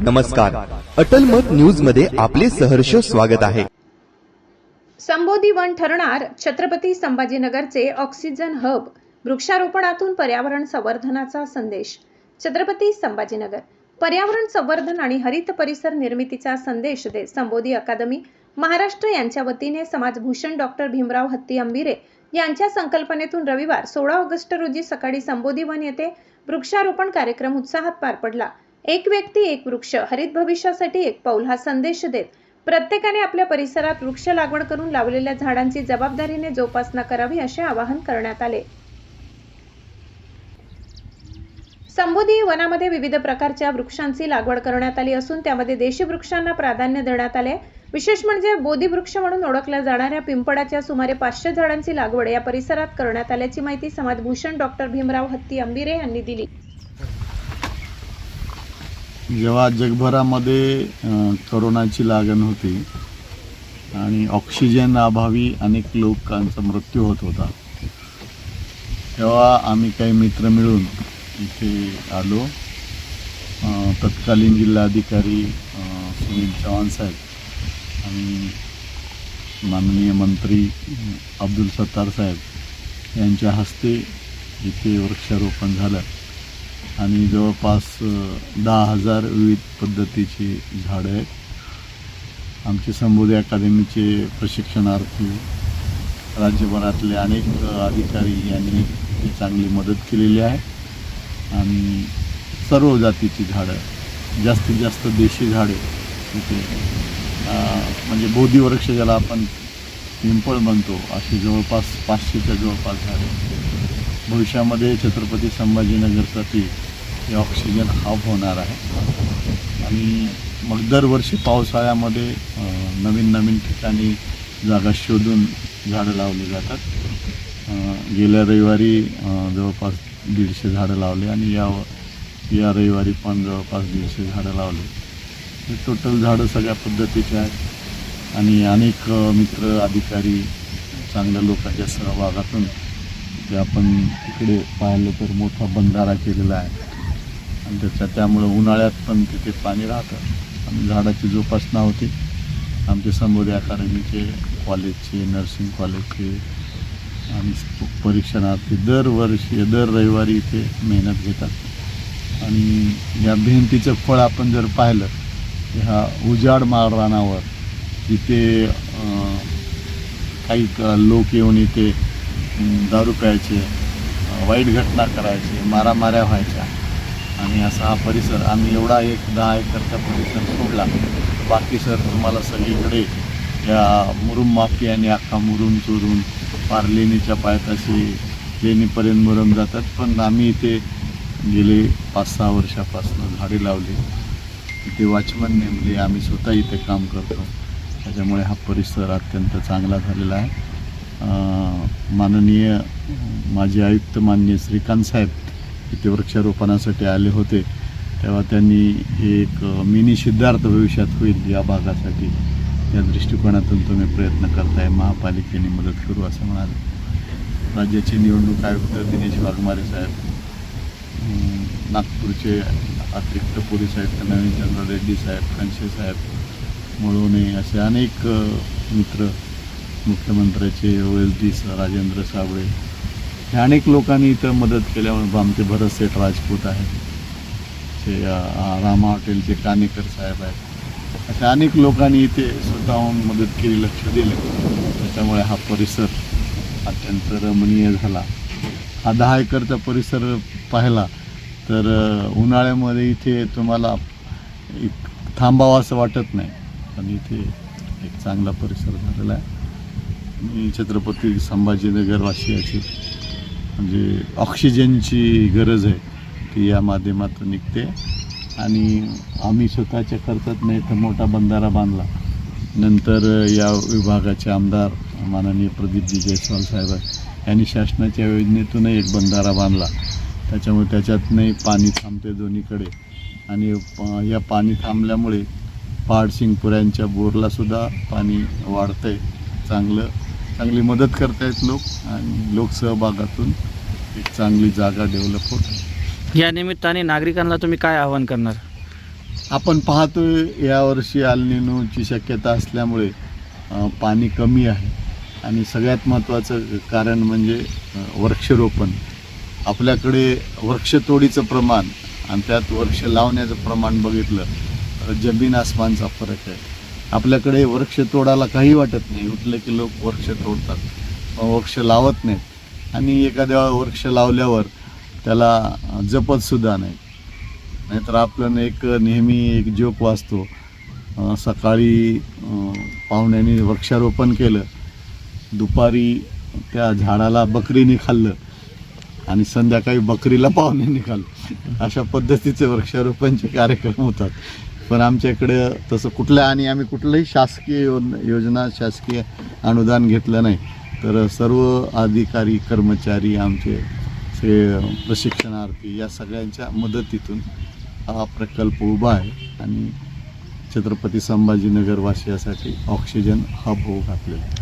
नमस्कार, अटल मत न्यूज मध्ये आपले सहर्ष स्वागत आहे। संबोधी वन ठरणार छत्रपती संभाजीनगरचे ऑक्सिजन हब, वृक्षारोपणातून पर्यावरण संवर्धनाचा संदेश। छत्रपती संभाजीनगर पर्यावरण संवर्धन आणि हरित परिसर निर्मितीचा संदेश देत संबोधी अकादमी महाराष्ट्र यांच्या वतीने समाजभूषण डॉक्टर भीमराव हत्ती अंबिरे यांच्या संकल्पनेतून रविवार 16 ऑगस्ट रोजी सकाळी संबोधी वन येथे वृक्षारोपण कार्यक्रम उत्साहात पार पडला। एक व्यक्ती एक वृक्ष, हरित भविष्यासाठी एक पाऊल हा संदेश देत प्रत्येकाने आपल्या परिसरात वृक्ष लागवड करून लावलेल्या झाडांची जबाबदारीने जोपासना करावी असे आवाहन करण्यात आले। संबोधी वनामध्ये विविध प्रकारच्या वृक्षांची लागवड करण्यात आली असून त्यामध्ये देशी वृक्षांना प्राधान्य देण्यात आले। विशेष म्हणजे बोधी वृक्ष म्हणून ओळखल्या जाणाऱ्या पिंपळाच्या सुमारे 500 झाडांची लागवड या परिसरात करण्यात आल्याची माहिती समाजभूषण डॉक्टर भीमराव हत्ती अंबिरे यांनी दिली। जेव्हा जगभरामध्ये कोरोनाची लागण होती आणि ऑक्सिजन अभावी अनेक लोकांचा मृत्यू होत होता, तेव्हा आम्ही काही मित्र मिळून इथे आलो। तत्कालीन जिल्हाधिकारी सुनील चव्हाण साहेब आणि माननीय मंत्री अब्दुल सत्तार साहेब यांच्या हस्ते इथे वृक्षारोपण झालं आणि जवळपास 10,000 विविध पद्धतीची झाडं आहेत। आमचे संबोधी अकादमीचे प्रशिक्षणार्थी, राज्यभरातले अनेक अधिकारी यांनी चांगली मदत केलेली आहे आणि सर्व जातीची झाडं, जास्तीत जास्त देशी झाडे इथे म्हणजे बोधी वृक्ष ज्याला आपण पिंपळ म्हणतो अशी जवळपास 500च्या जवळपास झाडे भविष्यामध्ये छत्रपती संभाजीनगरसाठी हे ऑक्सिजन हब होणार आहे। आणि मग दरवर्षी पावसाळ्यामध्ये नवीन ठिकाणी जागा शोधून झाडं लावली जातात। गेल्या रविवारी जवळपास 150 झाडं लावले आणि या रविवारी पण जवळपास 150 झाडं लावले। हे टोटल झाडं सगळ्या पद्धतीचे आहेत आणि अनेक मित्र, अधिकारी, चांगल्या लोकांच्या सहभागातून ते आपण तिकडे पाहिलं तर मोठा बंधारा केलेला आहे आणि त्यामुळं उन्हाळ्यात पण तिथे पाणी राहतं आणि झाडाची जोपासना होती। आमचे संबोधी अकादमीचे, कॉलेजचे, नर्सिंग कॉलेजचे आणि परीक्षणार्थी दर रविवारी इथे मेहनत घेतात आणि या मेहनतीचं फळ आपण जर पाहिलं ह्या उजाड माळरानावर तिथे काही लोक येऊन इथे दारू प्यायचे, वाईट घटना करायचे, मारामाऱ्या व्हायच्या आणि असा हा परिसर आम्ही एवढा 10 एकरचा परिसर सोडला। बाकी सर तुम्हाला सगळीकडे या मुरुम माफियाने अख्खा मुरुम चोरून पार लेणीच्या पायथ्याशी लेणीपर्यंत मुरुम जातात, पण आम्ही इथे गेले 5-6 वर्षापासून झाडे लावली, इथे वॉचमन नेमले, आम्ही स्वतः इथे काम करतो, त्याच्यामुळे हा परिसर अत्यंत चांगला झालेला आहे। माननीय माजी आयुक्त माननीय श्रीकांत साहेब इथे वृक्षारोपणासाठी आले होते, तेव्हा त्यांनी एक मिनी सिद्धार्थ भविष्यात होईल या भागासाठी या दृष्टिकोनातून तुम्ही प्रयत्न करताय, महापालिकेने मदत करू असं म्हणाले। राज्याचे निवडणूक आयुक्त दिनेश वाघमारे साहेब, नागपूरचे अतिरिक्त पोलीस आयुक्त नवीनचंद्र रेड्डी साहेब, खनसे साहेब, मुळोने असे अनेक मित्र, मुख्यमंत्र्याचे OSD राजेंद्र साबळे, हे अनेक लोकांनी इथं मदत केल्यामुळे आमचे भरत सेठ राजपूत आहेत, ते रामा हॉटेलचे कानेकर साहेब आहेत, अशा अनेक लोकांनी इथे स्वतःहून मदत केली, लक्ष दिले, त्याच्यामुळे हा परिसर अत्यंत रमणीय झाला। हा 10 एकरचा परिसर पाहिला तर उन्हाळ्यामध्ये इथे तुम्हाला थांबावं असं वाटत नाही, पण इथे एक चांगला परिसर झालेला आहे। मी छत्रपती संभाजीनगर वासियाची म्हणजे ऑक्सिजनची गरज आहे ती या माध्यमातून निघते आणि आम्ही स्वतःच्या खर्चात नाही तर मोठा बंधारा बांधला। नंतर या विभागाचे आमदार माननीय प्रदीपजी जयस्वाल साहेब यांनी शासनाच्या योजनेतूनही एक बंधारा बांधला, त्याच्यामुळे त्याच्यातनंही पाणी थांबते दोन्हीकडे आणि या पाणी थांबल्यामुळे पहाडसिंगपुऱ्यांच्या बोरलासुद्धा पाणी वाढतं आहे। चांगली मदत करतायत लोक आणि लोकसहभागातून एक चांगली जागा डेव्हलप होते। या निमित्ताने नागरिकांना तुम्ही काय आवाहन करणार? आपण पाहतोय यावर्षी एल निनोची शक्यता असल्यामुळे पाणी कमी आहे आणि सगळ्यात महत्त्वाचं कारण म्हणजे वृक्षारोपण. आपल्याकडे वृक्षतोडीचं प्रमाण आणि त्यात वृक्ष लावण्याचं प्रमाण बघितलं तर जमीन आसमानचा फरक आहे. आपल्याकडे वृक्ष तोडायला काही वाटत नाही, उठले की लोक वृक्ष तोडतात, पण वृक्ष लावत नाहीत आणि एखाद्या वृक्ष लावल्यावर त्याला जपतसुद्धा नाही. नाहीतर आपलं एक नेहमी एक जोक वाचतो, सकाळी पाहुण्यांनी वृक्षारोपण केलं, दुपारी त्या झाडाला बकरीने खाल्लं आणि संध्याकाळी बकरीला पाहुण्यांनी खाल्लं. अशा पद्धतीचे वृक्षारोपणचे कार्यक्रम होतात. पण आमच्याकडे तसं कुठलं आणि आम्ही कुठलंही शासकीय योजना शासकीय अनुदान घेतलं नाही. तर सर्व अधिकारी कर्मचारी आमचे प्रशिक्षणार्थी या सगळ्यांच्या मदतीतून हा प्रकल्प उभा आहे आणि छत्रपती संभाजीनगर वासियासाठी ऑक्सिजन हब होऊ घातलेला आहे.